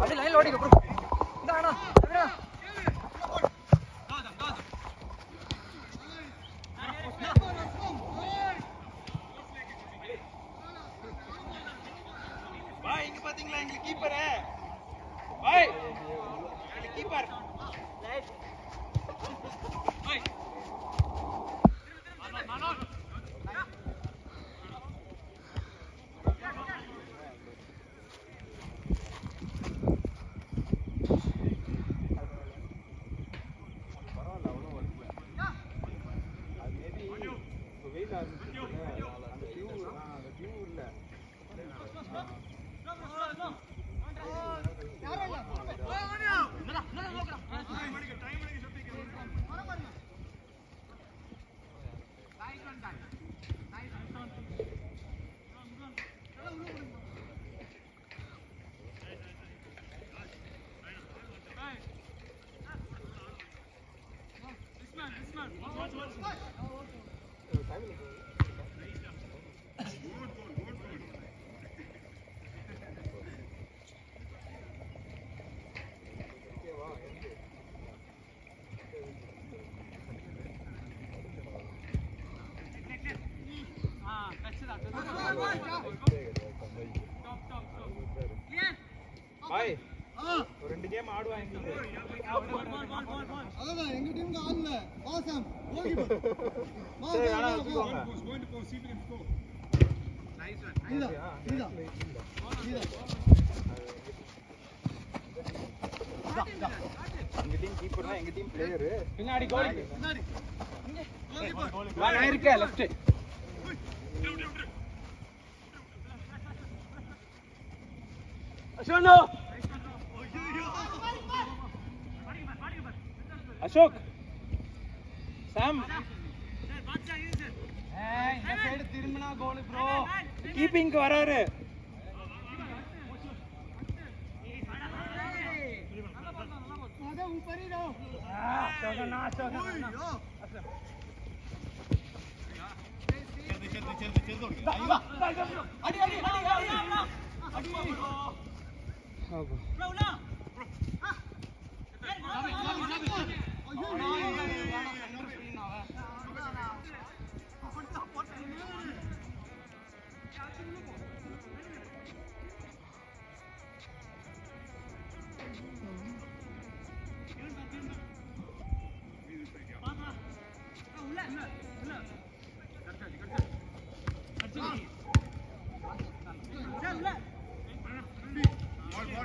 அடி லைன்ல ஓடிங்க ப்ரோ. இந்த அண்ணா அண்ணா பாய் இங்க பாத்தீங்களா எங்க கீப்பர் பாய் எங்க கீப்பர் ரைட் பாய் நானோ பாய் ஒரு ரெண்டு கேம் ஆடுவா எங்க அதான் எங்க டீமுக்கு ஆடல பாசம் ஓகே சரி انا வச்சுக்கோங்க நைஸ் ஒன் இதா எங்க டீம் கீப்பர் தான் எங்க டீம் பிளேயர் பின்னாடி கோல் பின்னாடி நான் இருக்கேன் லெஃப்ட் அசோனோ அசோக் சாம் இந்த சைடு திரும்பினா கோல் ப்ரோ கீப்பிங்க்கு வராரு அத ऊपर ही रहो சோகனா அடி அடி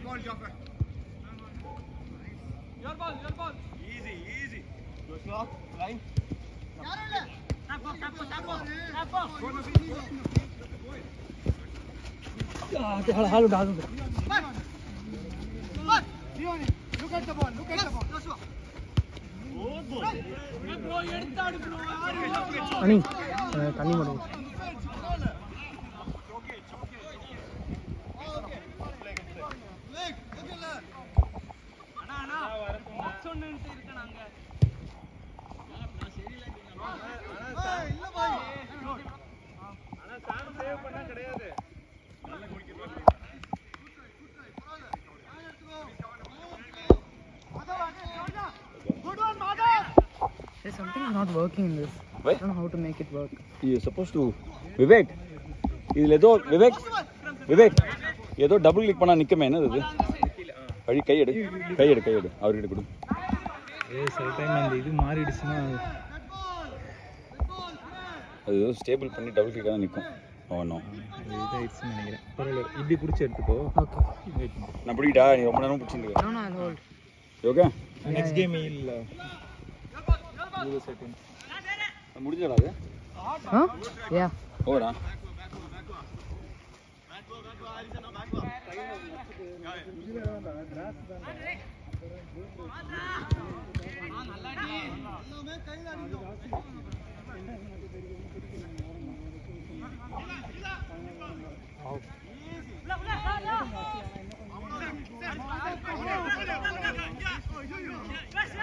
Ball, Joker. Your ball. Easy. Good shot. Line. யாரல்ல Tapo. हाल उठा दूं look at the ball Joshua bro எடுத்தாடு bro அனி தண்ணி மட்டும் அண்ணா சொன்னேன்னு இருக்கனாங்க இல்ல பாய் ஆனா சாம் சேவ் பண்ணா கிடையாது நல்ல குடிக்கிறோம் good one Madhav There's something not working in this. Why? I don't know how to make it work. You're supposed to Vivek. இதுல ஏதோ விவேக் ஏதோ டபுள் கிளிக் பண்ணா நிக்கமே என்னது இது கை கையெடு அவர்கிட்ட கொடு சில டைம் அந்த இது மாறிடுச்சுன்னா அது ஏதோ ஸ்டேபிள் பண்ணி டபுள் கிளிக் தான் நிற்கும் ஒன்றும் இதாயிடுச்சுன்னு நினைக்கிறேன் பரவாயில்ல இப்படி பிடிச்சி எடுத்துக்கோ ஓகே நான் பிடிக்கிட்டா நீ ரொம்ப நேரம் பிடிச்சிருக்கு No, I'll hold. Okay Next game இல்ல முடிஞ்சடா அது Huh? Yeah. ஓவரா எல்லாமே கையில அடிக்கும்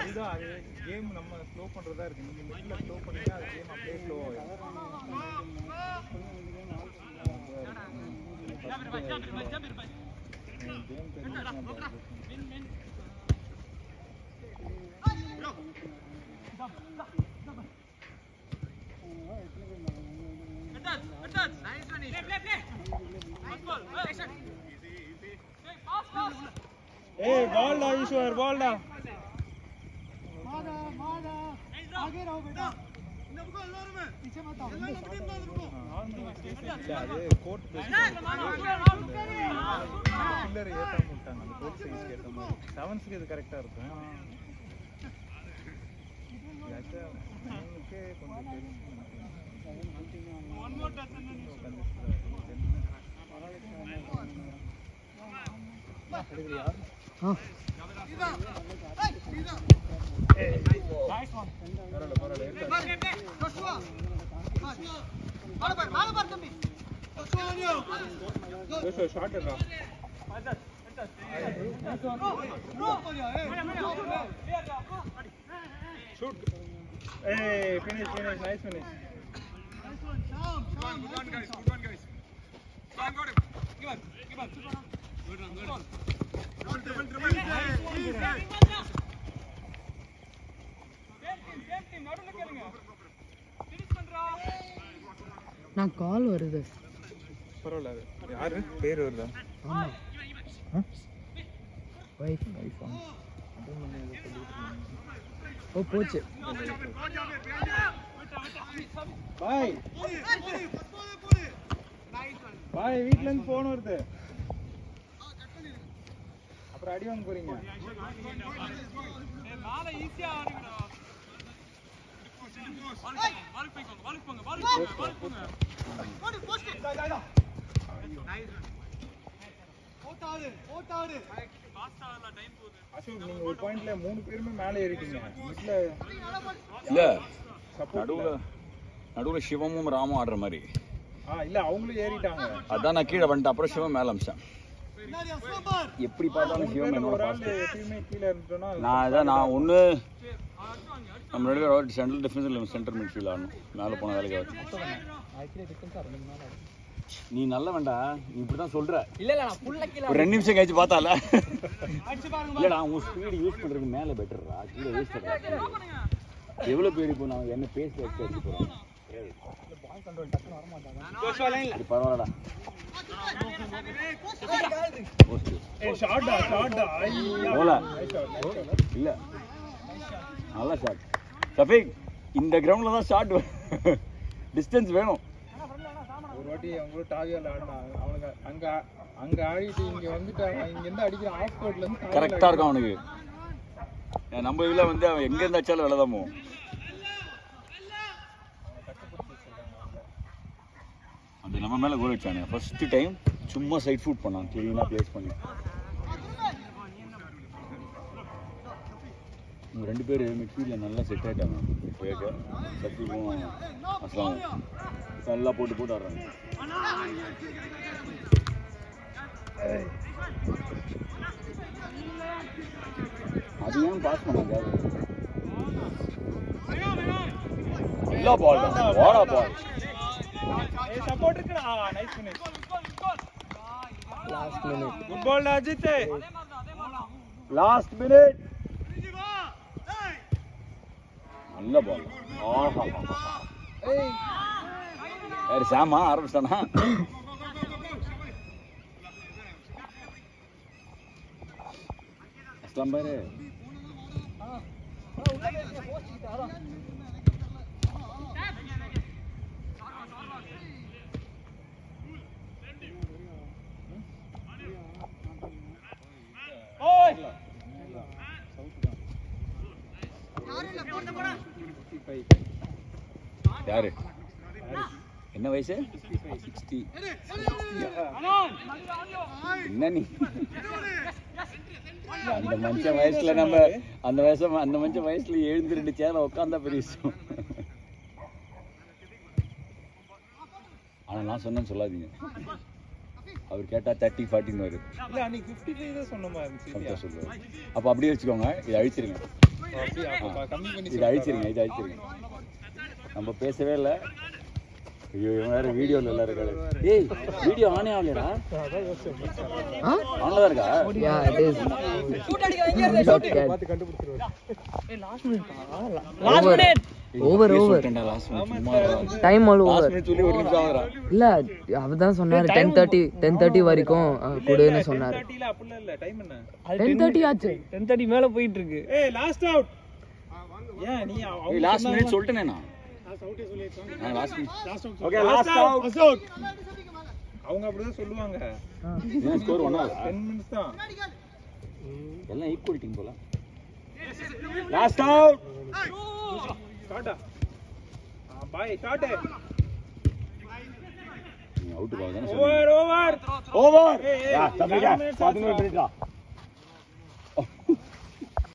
இதுதான் அது கேம் நம்ம ஸ்லோ பண்றதா இருக்கு நீங்க மிடில்ல ஸ்லோ பண்ணீங்கன்னா அது கேம் அப்படியே ஸ்லோ ஆகும் கேம் தெரிஞ்சுச்சுன்னா ஏய் பால்டா ஈஸ்வர் பால்டா मारा मारा आगे रहो बेटा इन रुको எல்லாரும் पीछे मत आओ எல்லாரும் நம்ம டீம் தான் रुको இல்ல அது கோட் பில்லர் ஏத்தாம விட்டாங்க அந்த கோட் சைஸ் ஏத்த மாதிரி 7க்கு இது கரெக்ட்டா இருக்கும் யாச்சா உங்களுக்கு கொஞ்சம் தெரியும் one more touch Shoot. Hey, finish, nice finish. நான் கால் வருது. பரவாயில்ல யாரு பேர் வருதா? ஆமா. வைஃப். ஓ போச்சு. பாய். பாய் வீட்ல இருந்து போன் வருது. அப்புறம் அடி வாங்க போறீங்க. மேல ஈஸியா ஆடுங்கடா. அசோக் நீங்க ஒரு பாயிண்ட்ல 3 பேருமே மேல ஏறிட்டீங்க. மிட்ல இல்ல நடுவுல சிவமும் ராமும் ஆடுற மாதிரி. இல்ல அவங்களும் ஏறிட்டாங்க. அதான் நான் கீழே வந்துட்டேன். அப்புறம் சிவம் மேல அமிச்சேன். எப்படி பார்த்தாலும் சிவம் என்னோட பாஸ்ட். எப்பயுமே கீழ இருந்தோம்னா நான் ஒண்ணு நம்ம ரெண்டு சென்ட்ரல் டிஃபென்ஸ் இல்ல சென்டர் மிட்ஃபீல்ட் ஆடணும். மேல போன வேலைக்கு ஆகும். நீ நல்ல வேண்டாம். நீ இப்படிதான் சொல்ற. இல்ல நான் ஃபுல்லா கீழ ஒரு 2 நிமிஷம் கழிச்சு பார்த்தால இல்லடா உன் ஸ்பீடு யூஸ் பண்றது மேல பெட்டர்ரா. கீழ வேஸ்ட் பண்ற. எவ்வளவு பேர் இப்போ நான் என்ன பேச வச்சு அடிச்சு போறேன். பால் கண்ட்ரோல் டக்குனு வர மாட்டாங்க. இது பரவாயில்லடா. ஷாட் போல இல்ல நல்ல ஷாட். சஃபீக் இந்த கிரவுண்ட்ல தான் ஷாட் டிஸ்டன்ஸ் வேணும். ஒரு வாட்டி அவங்க டாவியால ஆடுனாங்க. அவனுங்க அங்க ஆடிட்டு இங்க வந்துட்டாங்க. இங்க இருந்து அடிக்கிற ஆஃப் கோர்ட்ல இருந்து கரெக்டா இருக்கும் அவனுக்கு. நம்ம இதுல வந்து அவன் எங்க இருந்து அடிச்சாலும் விளையாடாமோ. அந்த நம்ம மேல கோல் அடிச்சானே ஃபர்ஸ்ட் டைம் சும்மா சைட் ஃபுட் பண்ணான். கிளீனா பிளேஸ் பண்ணி. இவங்க 2 பேர் மிட்ஃபீல்ட்ல நல்லா செட் ஆயிட்டாங்க. சத்தியும் அஸ்லாம் நல்லா போட்டு ஆடுறாங்க. அது ஏன் பாஸ் பண்ணாங்க? இல்ல பால் தான். வாடா பால். சப்போர்ட் இருக்குடா. Nice finish. Last minute. Good ball Ajith. Last minute. நல்ல பால். ஆஹா. ஏய். யார் சாமா ஆரம்பிச்சானா? அஸ்லாம் பாரு. யாரு என்ன வயசு? 60. என்ன நீ அந்த மனுஷன் வயசுல நம்ம அந்த மனுஷன் வயசுல எழுந்து 2 சேர்ல உட்காந்தா பெரிய விஷயம். ஆனா நான் சொன்னேன்னு சொல்லாதீங்க. அவர் கேட்டா 30-40 வருது. இல்ல அன்னைக்கு 55 தான் சொன்ன மாதிரி இருந்துச்சு. சொல்லுவாரு. அப்ப அப்படியே வச்சுக்கோங்க. இதை அழிச்சிருங்க. கம்மி பண்ணி இதை அழிச்சிருங்க. நம்ம பேசவே இல்லை. ஐயோ இவன் வேற வீடியோல எல்லாம் இருக்காரு. டேய் வீடியோ ஆனே ஆகலடா. ஆன்ல தான் இருக்கா? Yeah, it is. ஷூட் அடிக்க எங்க இருந்து ஷூட் பார்த்து கண்டுபிடிச்சிருவாரு. ஏய் last minute Over. Last Time all over. சொல்லி ஒரு நிமிஷம் ஆகுறா. இல்ல அவதான் சொன்னாரு 10:30 வரைக்கும் கூடன்னு சொன்னாரு. 10:30 ல அப்படிலாம் இல்ல. டைம் என்ன? 10:30 ஆச்சு. 10:30 மேல போயிட்டு இருக்கு. ஏய் லாஸ்ட் அவுட். ஏன் நீ ஏய் லாஸ்ட் மினிட் சொல்லிட்டேனே நான். Last minute. Okay last out. அவங்க அப்படிதான் சொல்லுவாங்க. என்ன ஸ்கோர் 1 ஆகுதா? 10 மினிட்ஸ் தான். எல்லாம் ஈக்குவல் டீம் போல. Last out. ஸ்டார்ட். பாய் ஸ்டார்ட். நீ அவுட் பால் தானே ஓவர். ஓவர். யா தம்பிடா 11 மினிட்ரா.